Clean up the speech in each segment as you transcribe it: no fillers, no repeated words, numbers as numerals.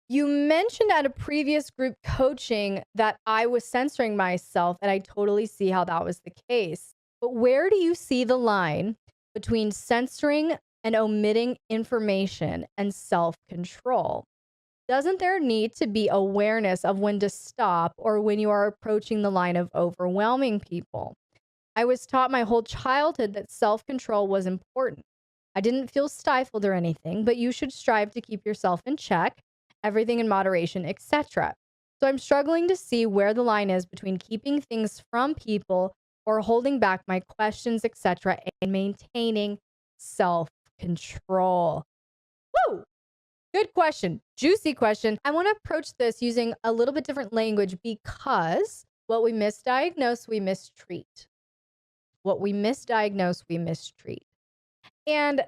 You mentioned at a previous group coaching that I was censoring myself, and I totally see how that was the case. But where do you see the line between censoring and omitting information and self control? Doesn't there need to be awareness of when to stop or when you are approaching the line of overwhelming people? I was taught my whole childhood that self control was important. I didn't feel stifled or anything, but you should strive to keep yourself in check, everything in moderation, etc. So I'm struggling to see where the line is between keeping things from people or holding back my questions, etc., and maintaining self control. Woo! Good question. Juicy question. I want to approach this using a little bit different language because what we misdiagnose, we mistreat. What we misdiagnose, we mistreat. And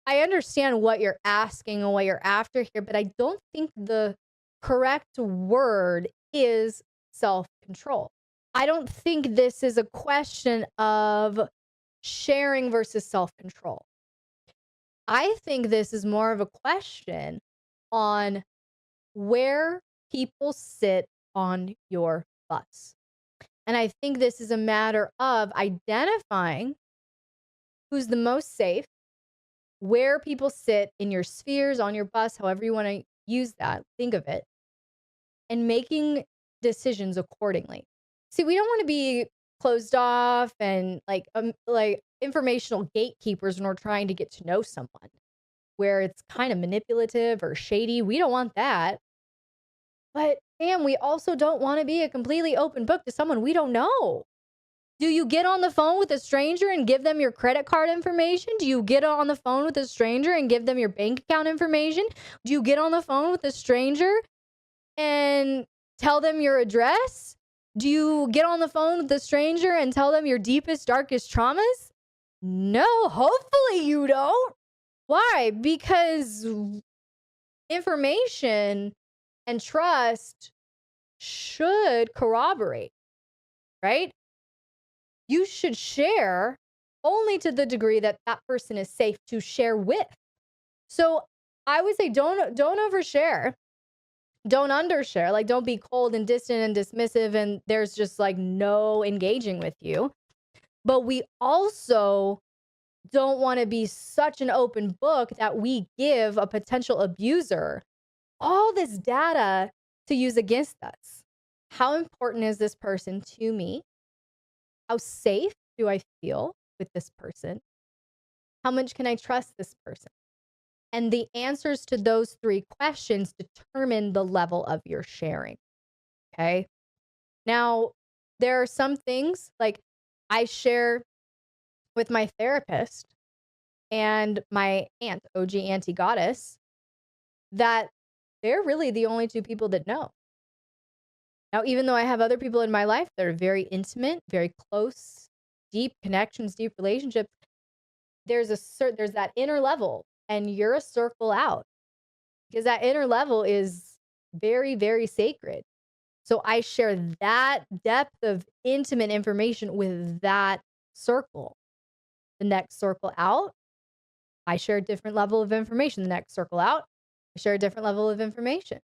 I understand what you're asking and what you're after here, but I don't think the correct word is self control. I don't think this is a question of sharing versus self control. I think this is more of a question on where people sit on your bus. And I think this is a matter of identifying who's the most safe, where people sit in your spheres, on your bus, however you want to use that, think of it, and making decisions accordingly. See, we don't want to be closed off and like informational gatekeepers when we're trying to get to know someone where it's kind of manipulative or shady. We don't want that. But damn, we also don't want to be a completely open book to someone we don't know. Do you get on the phone with a stranger and give them your credit card information? Do you get on the phone with a stranger and give them your bank account information? Do you get on the phone with a stranger and tell them your address? Do you get on the phone with a stranger and tell them your deepest, darkest traumas? No, hopefully you don't. Why? Because information and trust should corroborate, right? You should share only to the degree that that person is safe to share with. So I would say don't overshare. Don't undershare. Like don't be cold and distant and dismissive and there's just like no engaging with you. But we also don't want to be such an open book that we give a potential abuser all this data to use against us. How important is this person to me? How safe do I feel with this person? How much can I trust this person? And the answers to those three questions determine the level of your sharing. Okay. Now, there are some things like I share with my therapist and my aunt, OG Auntie Goddess, that they're really the only two people that know. Now, even though I have other people in my life that are very intimate, very close, deep connections, deep relationships, there's that inner level and you're a circle out because that inner level is very, very sacred. So I share that depth of intimate information with that circle. The next circle out, I share a different level of information. The next circle out, I share a different level of information.